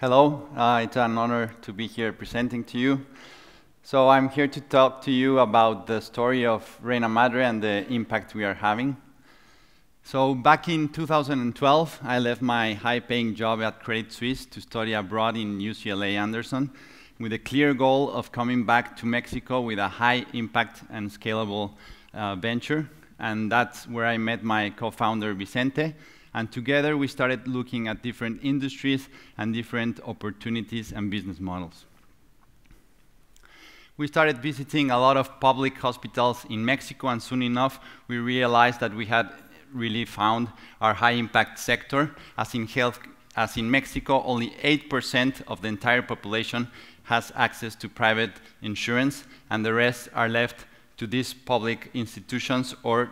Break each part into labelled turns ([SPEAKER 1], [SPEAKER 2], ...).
[SPEAKER 1] Hello, it's an honor to be here presenting to you. So I'm here to talk to you about the story of Reina Madre and the impact we are having. So back in 2012, I left my high-paying job at Credit Suisse to study abroad in UCLA Anderson with a clear goal of coming back to Mexico with a high-impact and scalable venture. And that's where I met my co-founder, Vicente. And together we started looking at different industries and different opportunities and business models. We started visiting a lot of public hospitals in Mexico, and soon enough we realized that we had really found our high-impact sector. As in Mexico, only 8% of the entire population has access to private insurance, and the rest are left to these public institutions or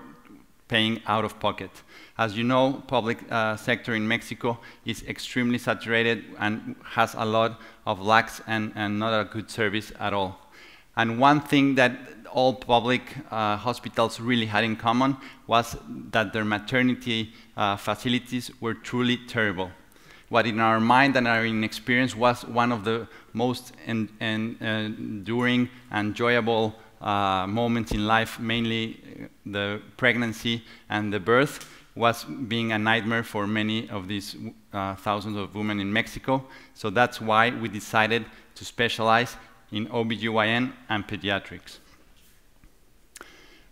[SPEAKER 1] paying out of pocket. As you know, public sector in Mexico is extremely saturated and has a lot of lacks and not a good service at all. And one thing that all public hospitals really had in common was that their maternity facilities were truly terrible. What in our mind and our experience was one of the most enduring and enjoyable moments in life, mainly the pregnancy and the birth, was being a nightmare for many of these thousands of women in Mexico. So that's why we decided to specialize in OBGYN and pediatrics.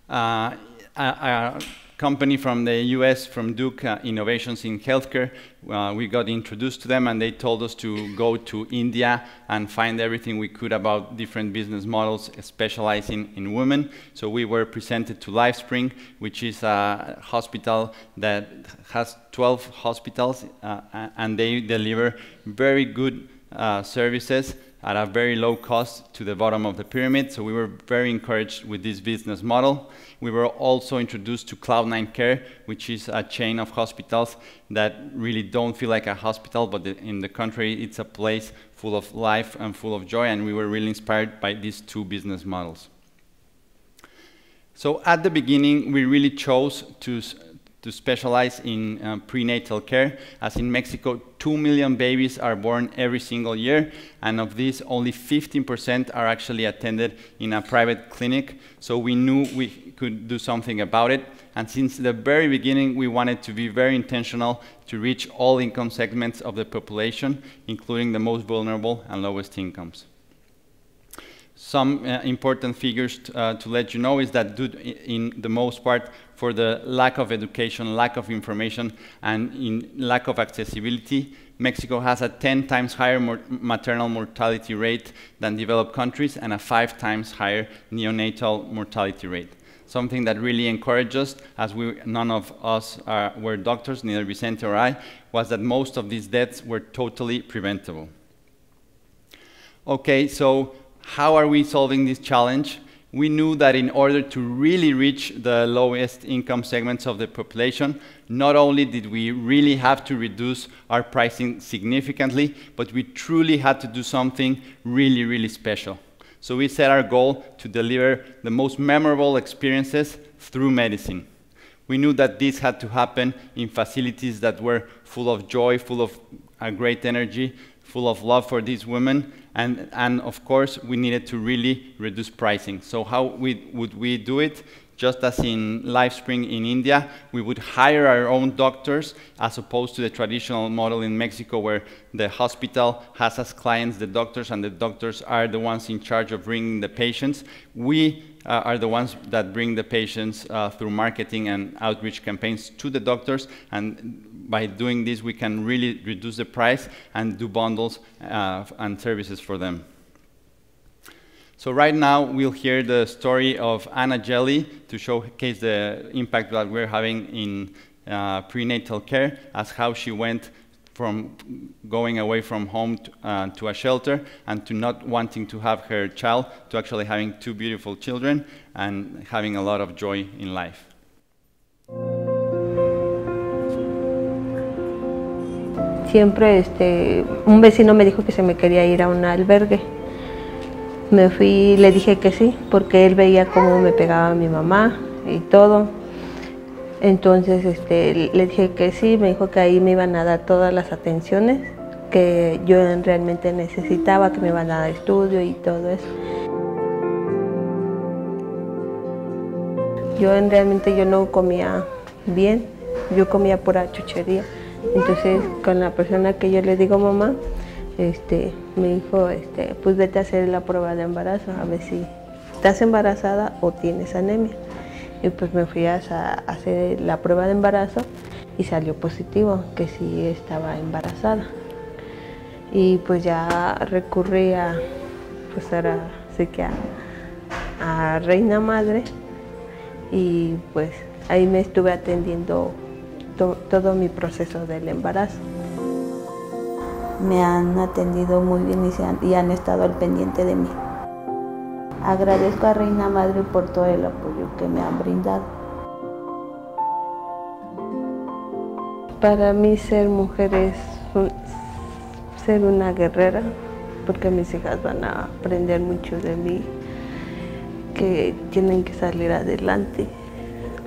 [SPEAKER 1] A company from the US, from Duke Innovations in Healthcare, we got introduced to them and they told us to go to India and find everything we could about different business models specializing in women. So we were presented to LifeSpring, which is a hospital that has 12 hospitals and they deliver very good services at a very low cost to the bottom of the pyramid. So we were very encouraged with this business model. We were also introduced to Cloud9 Care, which is a chain of hospitals that really don't feel like a hospital, but in the contrary, it's a place full of life and full of joy, and we were really inspired by these two business models. So at the beginning, we really chose to specialize in prenatal care, as in Mexico, 2 million babies are born every single year, and of these, only 15% are actually attended in a private clinic. So we knew we could do something about it, and since the very beginning, we wanted to be very intentional to reach all income segments of the population, including the most vulnerable and lowest incomes. Some important figures to let you know is that due in the most part for the lack of education, lack of information, and in lack of accessibility, Mexico has a 10 times higher maternal mortality rate than developed countries and a 5 times higher neonatal mortality rate. Something that really encouraged us, as none of us were doctors, neither Vicente or I, was that most of these deaths were totally preventable. Okay, so how are we solving this challenge? We knew that in order to really reach the lowest income segments of the population, not only did we really have to reduce our pricing significantly, but we truly had to do something really, really special. So we set our goal to deliver the most memorable experiences through medicine. We knew that this had to happen in facilities that were full of joy, full of great energy, full of love for these women, and of course, we needed to really reduce pricing. So how would we do it? Just as in LifeSpring in India, we would hire our own doctors, as opposed to the traditional model in Mexico, where the hospital has as clients the doctors, and the doctors are the ones in charge of bringing the patients. We are the ones that bring the patients through marketing and outreach campaigns to the doctors, and by doing this, we can really reduce the price and do bundles and services for them. So right now, we'll hear the story of Anna Jelly to showcase the impact that we're having in prenatal care, as how she went from going away from home to a shelter and to not wanting to have her child to actually having 2 beautiful children and having a lot of joy in life.
[SPEAKER 2] Siempre un vecino me dijo que se me quería ir a un albergue. Me fui, le dije que sí, porque él veía cómo me pegaba mi mamá y todo. Entonces le dije que sí, me dijo que ahí me iban a dar todas las atenciones que yo realmente necesitaba, que me iban a dar estudio y todo eso. Realmente yo no comía bien, yo comía pura chuchería. Entonces con la persona que yo le digo mamá, me dijo, pues vete a hacer la prueba de embarazo, a ver si estás embarazada o tienes anemia. Y pues me fui a hacer la prueba de embarazo y salió positivo, que sí estaba embarazada. Y pues ya recurrí pues ahora sí que a Reina Madre, y pues ahí me estuve atendiendo todo mi proceso del embarazo. Me han atendido muy bien y han estado al pendiente de mí. Agradezco a Reina Madre por todo el apoyo que me han brindado. Para mí ser mujer es ser una guerrera, porque mis hijas van a aprender mucho de mí, que tienen que salir adelante,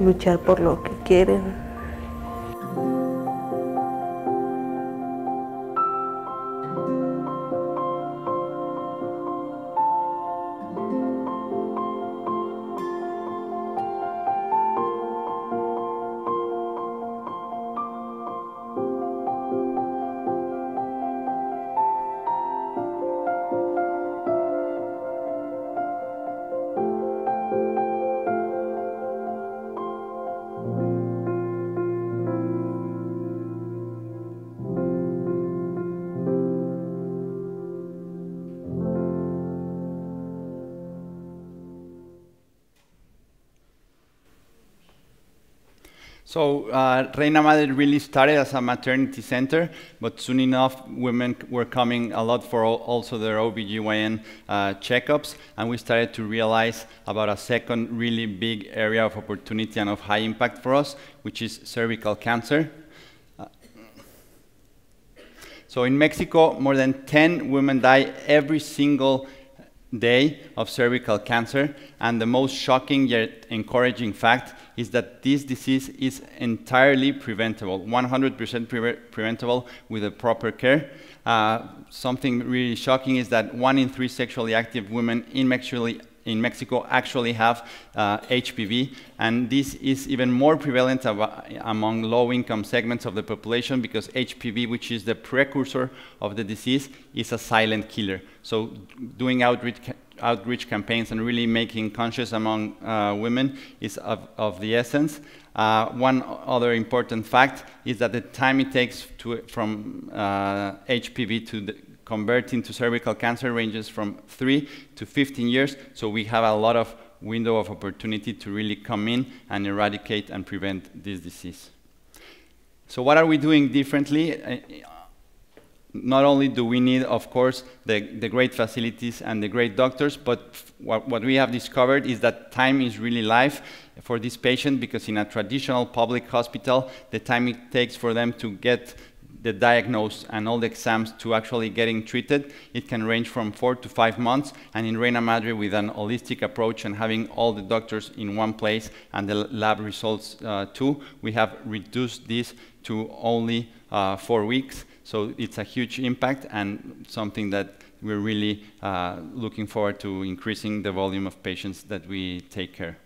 [SPEAKER 2] luchar por lo que quieren.
[SPEAKER 1] So Reina Madre really started as a maternity center, but soon enough women were coming a lot for also their OBGYN checkups, and we started to realize about a second really big area of opportunity and of high impact for us, which is cervical cancer. So in Mexico, more than 10 women die every single day of cervical cancer, and the most shocking yet encouraging fact is that this disease is entirely preventable, 100% preventable with the proper care. Something really shocking is that 1 in 3 sexually active women in Mexico actually have HPV, and this is even more prevalent among low-income segments of the population, because HPV, which is the precursor of the disease, is a silent killer. So doing outreach campaigns and really making conscious among women is of the essence. One other important fact is that the time it takes from HPV to convert into cervical cancer ranges from 3 to 15 years, so we have a lot of window of opportunity to really come in and eradicate and prevent this disease. So what are we doing differently? Not only do we need, of course, the great facilities and the great doctors, but what we have discovered is that time is really life for this patient, because in a traditional public hospital, the time it takes for them to get the diagnosis and all the exams to actually getting treated, it can range from 4 to 5 months. And in Reina Madre, with an holistic approach and having all the doctors in one place and the lab results too, we have reduced this to only 4 weeks. So it's a huge impact and something that we're really looking forward to increasing the volume of patients that we take care.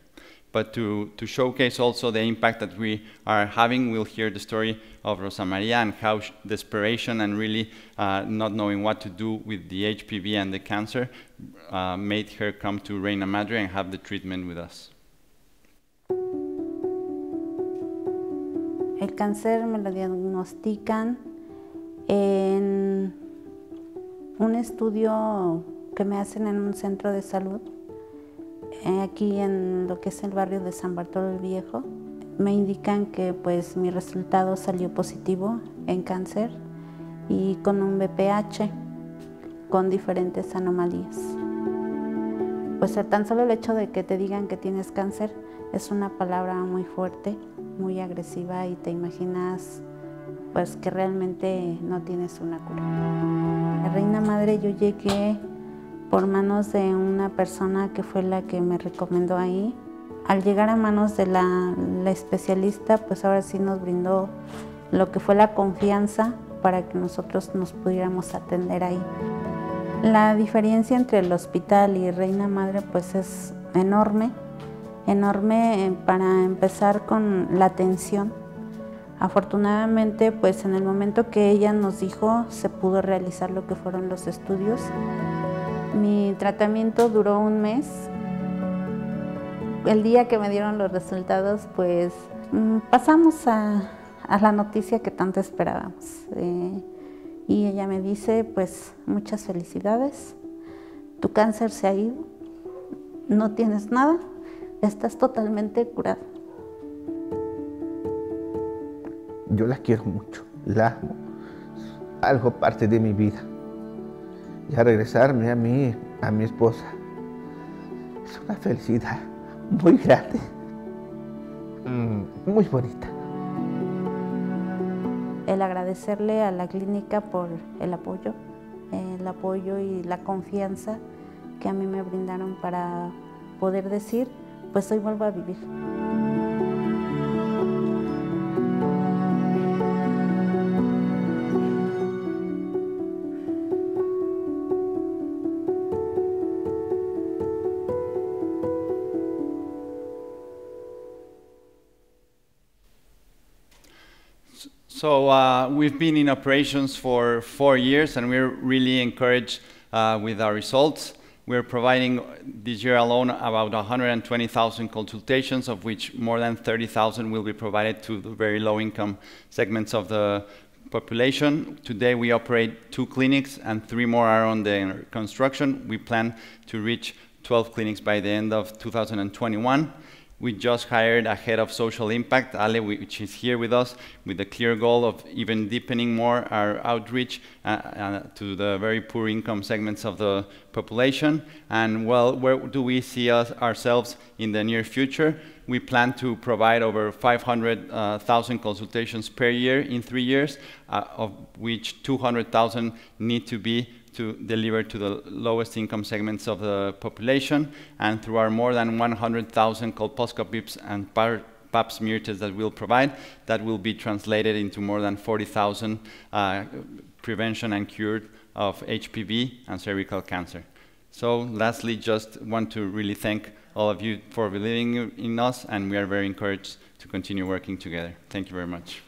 [SPEAKER 1] But to showcase also the impact that we are having, we'll hear the story of Rosa Maria and how desperation and really not knowing what to do with the HPV and the cancer made her come to Reina Madre and have the treatment with us.
[SPEAKER 3] El cáncer me lo diagnostican en un estudio que me hacen en un centro de salud, aquí en lo que es el barrio de San Bartolo el Viejo. Me indican que pues mi resultado salió positivo en cáncer y con un BPH, con diferentes anomalías. Pues tan solo el hecho de que te digan que tienes cáncer es una palabra muy fuerte, muy agresiva, y te imaginas pues que realmente no tienes una cura. A Reina Madre yo llegué por manos de una persona que fue la que me recomendó ahí. Al llegar a manos de la especialista, pues ahora sí nos brindó lo que fue la confianza para que nosotros nos pudiéramos atender ahí. La diferencia entre el hospital y Reina Madre pues es enorme, enorme para empezar con la atención. Afortunadamente pues en el momento que ella nos dijo se pudo realizar lo que fueron los estudios. Mi tratamiento duró un mes. El día que me dieron los resultados pues pasamos a la noticia que tanto esperábamos. Y ella me dice, pues, muchas felicidades, tu cáncer se ha ido, no tienes nada, estás totalmente curado.
[SPEAKER 4] Yo la quiero mucho, la amo, algo parte de mi vida. Y a regresarme a mi esposa, es una felicidad muy grande, muy bonita.
[SPEAKER 3] El agradecerle a la clínica por el apoyo y la confianza que a mí me brindaron para poder decir, pues hoy vuelvo a vivir.
[SPEAKER 1] So we've been in operations for 4 years, and we're really encouraged with our results. We're providing this year alone about 120,000 consultations, of which more than 30,000 will be provided to the very low-income segments of the population. Today we operate 2 clinics and 3 more are on the construction. We plan to reach 12 clinics by the end of 2021. We just hired a head of social impact, Ale, which is here with us, with the clear goal of even deepening more our outreach to the very poor income segments of the population. And well, where do we see ourselves in the near future? We plan to provide over 500,000 consultations per year in 3 years, of which 200,000 need to be to deliver to the lowest income segments of the population, and through our more than 100,000 colposcopies and pap smear tests that we'll provide, that will be translated into more than 40,000 prevention and cure of HPV and cervical cancer. So lastly, just want to really thank all of you for believing in us, and we are very encouraged to continue working together. Thank you very much.